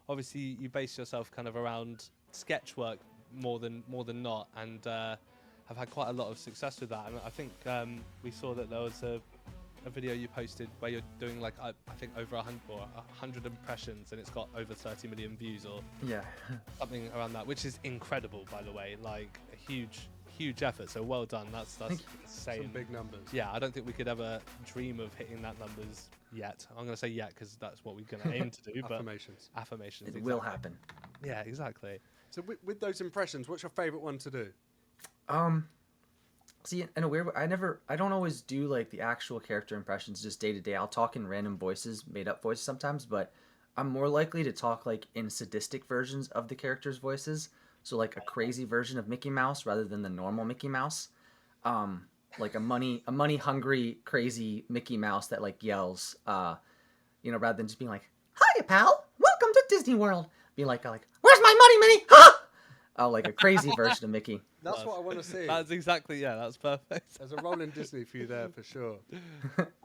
obviously you base yourself kind of around sketch work more than not, and have had quite a lot of success with that. And I think we saw that there was a video you posted where you're doing like I think over 100 impressions, and it's got over 30 million views or Yeah. something around that, which is incredible, by the way. Like a huge effort. So well done. That's Thank insane. Some big numbers. Yeah, I don't think we could ever dream of hitting that numbers yet. I'm going to say yet because that's what we're going to aim to do. But Affirmations. affirmations. It will happen. Yeah, exactly. So with those impressions, what's your favorite one to do? See, in a weird way, I don't always do like the actual character impressions just day to day. I'll talk in random voices, made up voices sometimes, but I'm more likely to talk like in sadistic versions of the characters' voices. So like a crazy version of Mickey Mouse rather than the normal Mickey Mouse. Like a money hungry crazy Mickey Mouse that like yells, rather than just being like, "Hiya, pal, welcome to Disney World." Be like, "Where's my money, Minnie?" Huh? Oh, like a crazy version of Mickey. That's what I want to see. That's exactly, yeah, that's perfect. There's a role in Disney for you there for sure.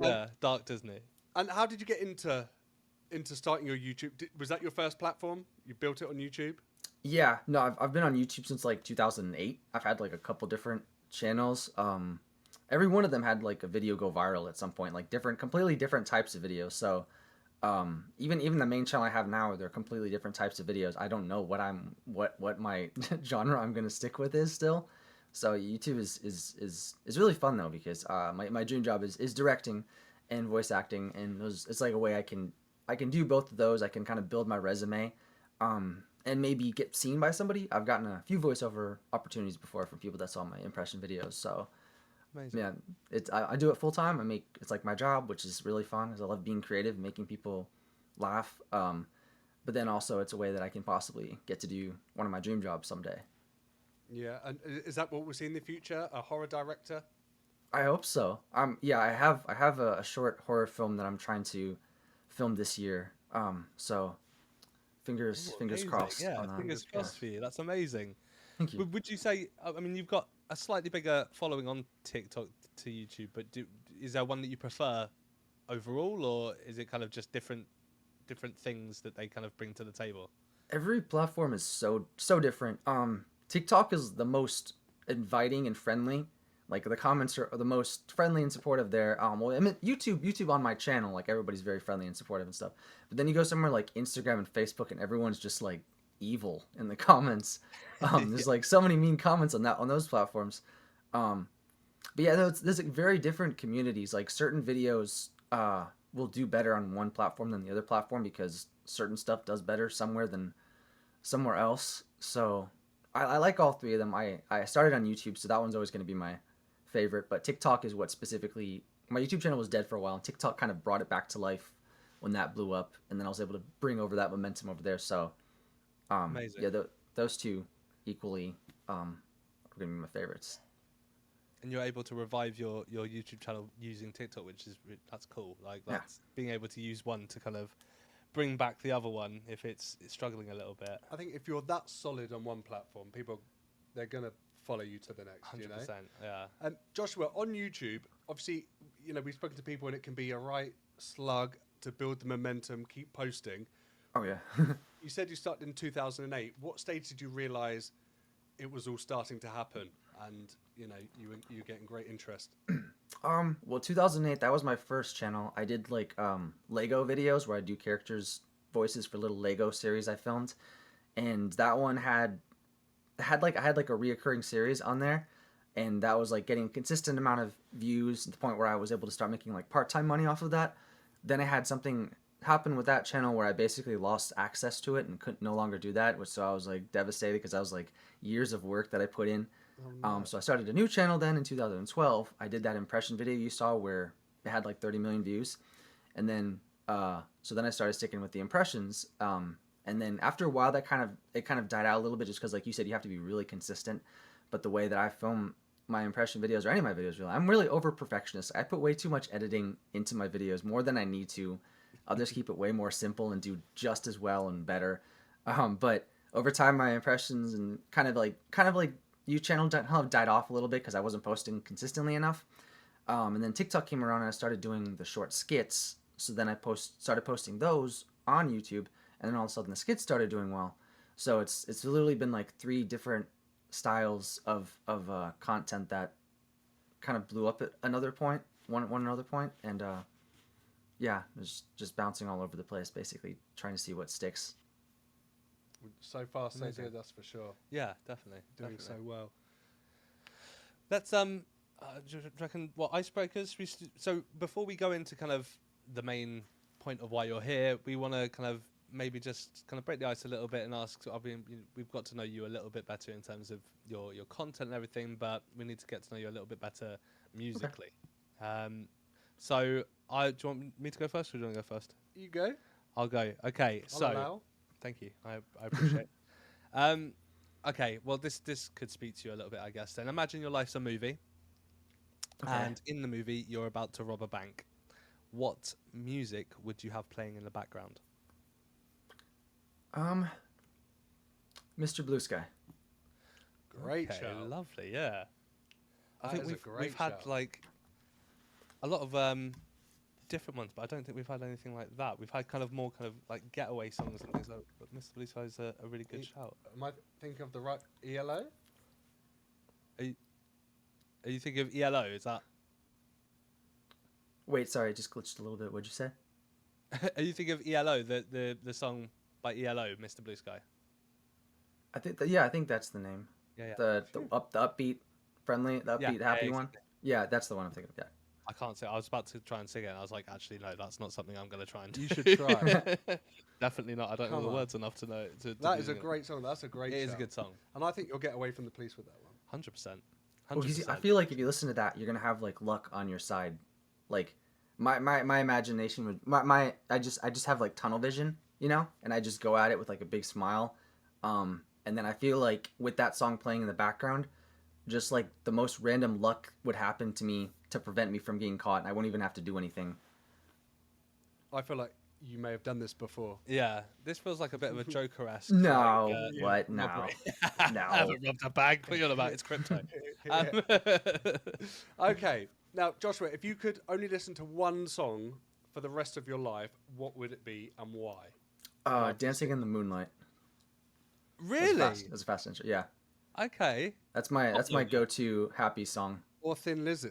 Yeah, dark Disney. And how did you get into starting your YouTube? Was that your first platform? You built it on YouTube? Yeah, no, I've been on YouTube since like 2008. I've had like a couple different channels. Every one of them had like a video go viral at some point, like completely different types of videos. So, even the main channel I have now, they're completely different types of videos. I don't know what my genre I'm gonna stick with is still. So YouTube is really fun though, because my dream job is directing and voice acting, and it's like a way I can do both of those. I can kind of build my resume, and maybe get seen by somebody. I've gotten a few voiceover opportunities before from people that saw my impression videos. So Amazing. yeah, I do it full time. It's like my job, which is really fun because I love being creative, making people laugh. But then also it's a way that I can possibly get to do one of my dream jobs someday. Yeah, and is that what we'll see in the future? A horror director? I hope so. Yeah, I have a short horror film that I'm trying to film this year. So fingers Amazing. crossed. Yeah, on that. fingers crossed for you. That's amazing. Thank you. Would you say? I mean, you've got a slightly bigger following on TikTok to YouTube, but is there one that you prefer overall, or is it kind of just different things that they kind of bring to the table? Every platform is so different. TikTok is the most inviting and friendly. Like the comments are the most friendly and supportive there. Well, I mean, YouTube on my channel, like everybody's very friendly and supportive and stuff. But then you go somewhere like Instagram and Facebook, and everyone's just like evil in the comments. There's like so many mean comments on those platforms. But yeah, there's like very different communities. Like certain videos will do better on one platform than the other platform because certain stuff does better somewhere than somewhere else. So I like all three of them. I started on YouTube, so that one's always going to be my favorite. But TikTok is what specifically, my YouTube channel was dead for a while, and TikTok kind of brought it back to life when that blew up, and then I was able to bring over that momentum over there. So Amazing. yeah, those two equally are going to be my favorites. And you're able to revive your YouTube channel using TikTok, that's cool. Like that's being able to use one to kind of bring back the other one if it's struggling a little bit. I think if you're that solid on one platform, they're going to follow you to the next, 100%. you know? Yeah. And Joshua, on YouTube, obviously, we've spoken to people and it can be a right slug to build the momentum, keep posting. Oh yeah. You said you started in 2008. What stage did you realize it was all starting to happen and, you were getting great interest? Well, 2008, that was my first channel. I did like Lego videos where I do characters' voices for little Lego series I filmed, and that one had I had like a reoccurring series on there, and that was like getting a consistent amount of views to the point where I was able to start making like part-time money off of that. Then I had something happen with that channel where I basically lost access to it and could no longer do that, so I was like devastated because I was like years of work that I put in. So I started a new channel then in 2012. I did that impression video you saw where it had like 30 million views, and then so then I started sticking with the impressions. And then after a while, it kind of died out a little bit, just because, like you said, you have to be really consistent. But the way that I film my impression videos, or any of my videos, really, I'm really over perfectionist. I put way too much editing into my videos, more than I need to. I'll just keep it way more simple and do just as well and better. But over time, my impressions and kind of like YouTube channel died off a little bit because I wasn't posting consistently enough. And then TikTok came around and I started doing the short skits. So then I started posting those on YouTube, and then all of a sudden the skits started doing well. So it's literally been like 3 different styles of content that kind of blew up at another point, one another point, and yeah, it was just bouncing all over the place, basically trying to see what sticks. So far, so Amazing. good. That's for sure. Yeah, definitely. Doing Definitely. so well. Let's do you reckon what icebreakers? So before we go into kind of the main point of why you're here, we want to kind of maybe just kind of break the ice a little bit and ask. I mean, we've got to know you a little bit better in terms of your content and everything, but we need to get to know you a little bit better musically. Okay. So do you want me to go first, or do you want to go first? You go. I'll go. Okay. I'll allow. Thank you. I appreciate it. Okay, well, this could speak to you a little bit, I guess. Then imagine your life's a movie, and in the movie, you're about to rob a bank. What music would you have playing in the background? Mr. Blue Sky. Great Okay, show. lovely, yeah. I That think is a we've great had show. like a lot of different ones, but I don't think we've had anything like that. We've had kind of more kind of like getaway songs and things like that. But Mr. Blue Sky is a really good shout. Am I thinking of the right ELO? Are you thinking of ELO? Is that? Wait, sorry, it just glitched a little bit. What'd you say? Are you thinking of ELO, the song by ELO, Mr. Blue Sky? I think I think that's the name. Yeah. The upbeat, friendly, the upbeat, happy one. Exactly. Yeah, that's the one I'm thinking of. Yeah. I can't say. I was about to try and sing it, and I was like, actually, no, that's not something I'm going to try and do. You should try. Definitely not. I don't know Come the on. words enough to know. That is a great song. That's a great show. It is a good song. And I think you'll get away from the police with that one. 100%. Well, 'cause I feel like if you listen to that, you're gonna have like luck on your side. Like my imagination would I just have like tunnel vision, you know, and I just go at it with like a big smile. And then I feel like with that song playing in the background, just like the most random luck would happen to me to prevent me from getting caught, and I won't even have to do anything. I feel like you may have done this before. Yeah, this feels like a bit of a Joker-esque. No, like, what? No, robbery. no. I haven't robbed a bank. What are you on about? It's crypto. Okay. Now, Joshua, if you could only listen to one song for the rest of your life, what would it be and why? Dancing in the Moonlight. Really? That's a fast intro. Yeah, Okay. that's my go-to happy song. Or Thin Lizzy?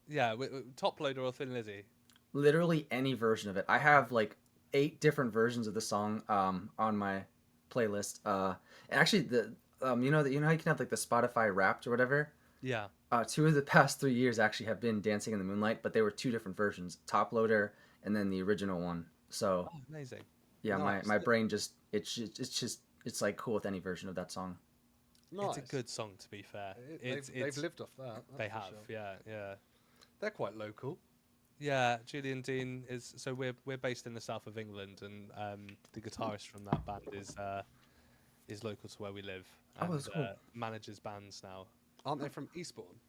Yeah, Top Loader or Thin Lizzy? Literally any version of it. I have like 8 different versions of the song on my playlist. And actually, the you know how you can have like the Spotify Wrapped or whatever. Yeah. 2 of the past 3 years actually have been Dancing in the Moonlight, but they were 2 different versions: Top Loader and then the original one. So Oh, amazing. yeah, Nice. my brain just it's like cool with any version of that song. Nice. It's a good song, to be fair. They've lived off that. They that's for have, sure. yeah. They're quite local. Yeah, Julian Dean is. So we're based in the south of England, and the guitarist from that band is local to where we live. Oh, And, that's cool. manages bands now. Aren't they from Eastbourne?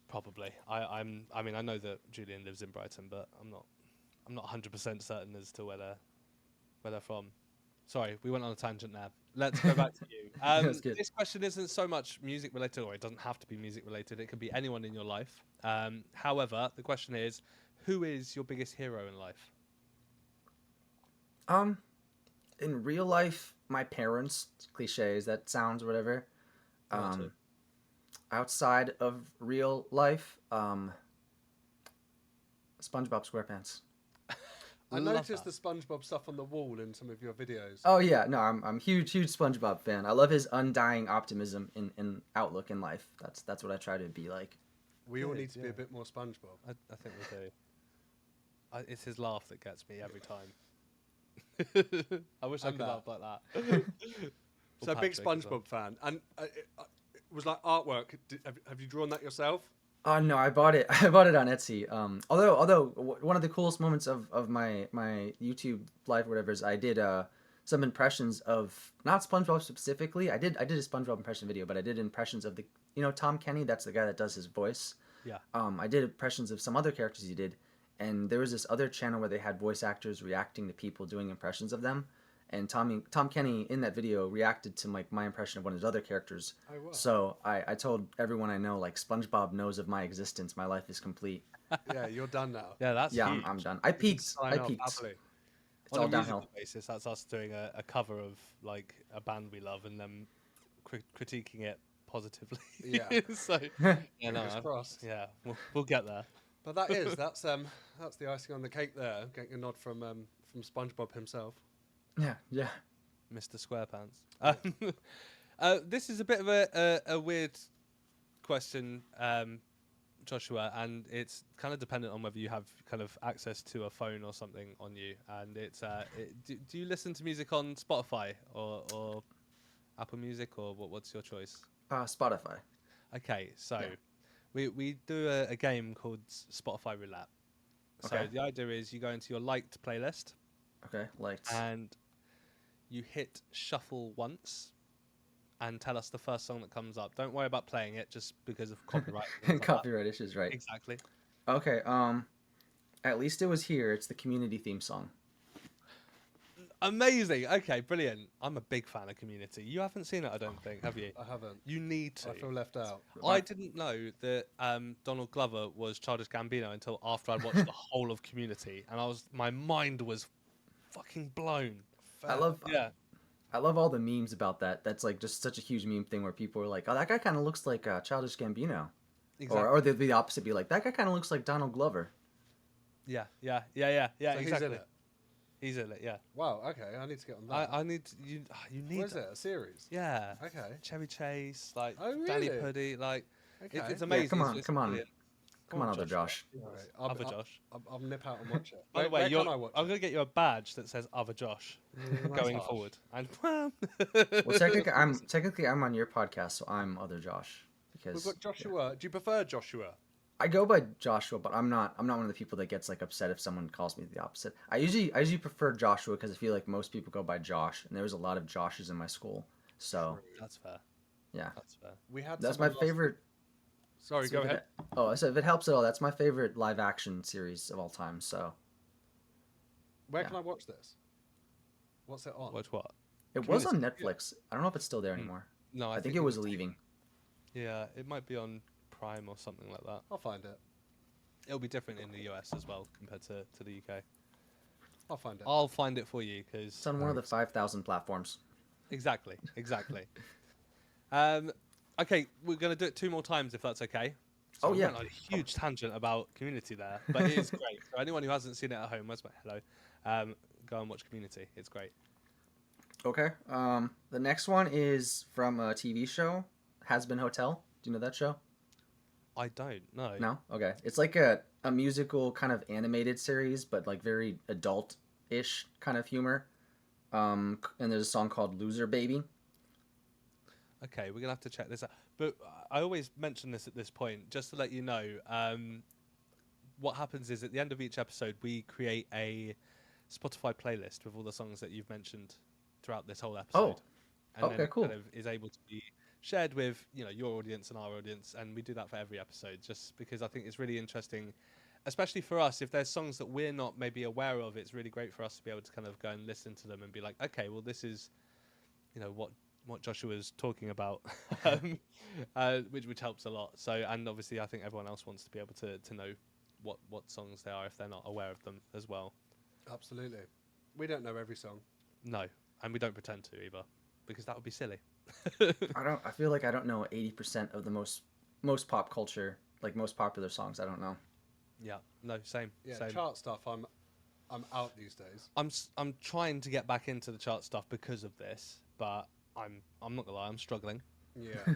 Probably. I mean, I know that Julian lives in Brighton, but I'm not 100% certain as to where they're from. Sorry, we went on a tangent there. Let's go back to you. That's good. This question isn't so much music related, or it doesn't have to be music related. It can be anyone in your life. However, the question is, who is your biggest hero in life? In real life, my parents. Cliches that sounds or whatever. Gotcha. Outside of real life, SpongeBob SquarePants. I Love noticed that. the SpongeBob stuff on the wall in some of your videos. Oh yeah, no, I'm huge SpongeBob fan. I love his undying optimism in outlook in life. That's what I try to be like. We all Good, need to be yeah. a bit more SpongeBob. I think we do. It's his laugh that gets me every time. I wish I And could that. laugh like that. So big Patrick as well. SpongeBob fan, and it was like artwork. Have you drawn that yourself? Oh no, I bought it. I bought it on Etsy. Although one of the coolest moments of my YouTube live, or whatever, is I did some impressions of not SpongeBob specifically. I did a SpongeBob impression video, but I did impressions of the Tom Kenny. That's the guy that does his voice. Yeah. I did impressions of some other characters he did, and there was this other channel where they had voice actors reacting to people doing impressions of them. And Tom Kenny in that video reacted to my impression of one of his other characters. Oh, wow. So I told everyone I know, like, SpongeBob knows of my existence. My life is complete. Yeah, you're done now. Yeah, that's Yeah, huge. I'm done. I peaked. Sign I off peaked. happily. It's On all a musical downhill. basis, that's us doing a cover of like a band we love and then critiquing it positively. Yeah. So yeah, no, Fingers crossed. yeah, we'll get there. But that's the icing on the cake there. Getting a nod from SpongeBob himself. Yeah, yeah. Mr. SquarePants. This is a bit of a weird question, Joshua, and it's kind of dependent on whether you have kind of access to a phone or something on you. And it's do you listen to music on Spotify or Apple Music, or what's your choice? Spotify. Okay, so Yeah. we do a game called Spotify Roulette. So Okay. the idea is you go into your liked playlist Okay, liked. and you hit shuffle once and tell us the first song that comes up. Don't worry about playing it just because of copyright. and things like that. Copyright issues, right? Exactly. Okay. At least it was here. It's the community theme song. Amazing. Okay, brilliant. I'm a big fan of Community. You haven't seen it, I don't think, have you? I haven't. You need to. I feel left out. I didn't know that Donald Glover was Childish Gambino until after I'd watched the whole of Community, and my mind was fucking blown. I love. Yeah. I love all the memes about that. That's like just such a huge meme thing where people are like, "Oh, that guy kind of looks like Childish Gambino," Exactly. or they'd be the opposite, be like, "That guy kind of looks like Donald Glover." Yeah. So Exactly. he's in it. He's in it. Yeah. Wow. Okay, I need to get on that. I need you. You need. What is it? A series? Yeah. Okay. Chevy Chase, like Oh, Danny really? Puddy, like Okay. it's amazing. come on, It's come on. brilliant. Come on, other Josh. Alright, Other Josh. I'll nip out and watch it. By the way, where can I watch I'm it? gonna get you a badge that says Other Josh going harsh. forward. And Well, technically I'm on your podcast, so I'm other Josh We've because got Joshiiwuh. Do you prefer Joshua? I go by Joshua, but I'm not one of the people that gets like upset if someone calls me the opposite. I usually prefer Joshua because I feel like most people go by Josh, and there was a lot of Joshes in my school. So that's fair. yeah, That's fair. We had that's my someone last- favorite. Sorry, so go if ahead. it- Oh, so if it helps at all, that's my favorite live action series of all time. So Where yeah. can I watch this? What's it on? Watch what? it was on Community, yeah. Netflix. I don't know if it's still there anymore. No, I think it was leaving. Yeah, it might be on Prime or something like that. I'll find it. It'll be different in the US as well compared to the UK. I'll find it. I'll find it for you because It's on one of the 5,000 platforms. exactly. Okay, we're gonna do it 2 more times if that's okay. So Oh, we yeah. went on a huge tangent about Community there, but it is great. So anyone who hasn't seen it at home, where's my hello? Go and watch Community. It's great. Okay. The next one is from a TV show, Has Been Hotel. Do you know that show? I don't know. No? Okay. It's like a musical kind of animated series, but like very adult-ish kind of humor. And there's a song called Loser Baby. Okay, we're gonna have to check this out. But I always mention this at this point, just to let you know. What happens is at the end of each episode, we create a Spotify playlist with all the songs that you've mentioned throughout this whole episode. And okay, then it cool. kind of is able to be shared with your audience and our audience, and we do that for every episode, just because I think it's really interesting, especially for us. If there's songs that we're not maybe aware of, it's really great for us to be able to kind of go and listen to them and be like, okay, well, this is, what Joshua was talking about, which helps a lot. So, and obviously, I think everyone else wants to be able to know what songs they are if they're not aware of them as well. Absolutely. We don't know every song. No, and we don't pretend to either, because that would be silly. I feel like I don't know 80% of the most pop culture, like most popular songs. I don't know. Yeah, no, same. Yeah, same. chart stuff. I'm out these days. I'm trying to get back into the chart stuff because of this, but I'm not gonna lie, I'm struggling. Yeah,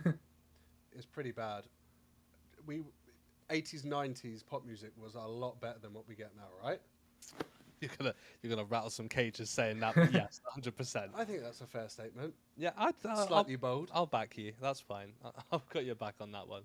it's pretty bad. 80s, 90s pop music was a lot better than what we get now, right? You're gonna rattle some cages saying that, but yes, 100%. I think that's a fair statement. Yeah, Slightly bold. I'll back you. That's fine. I've got your back on that one.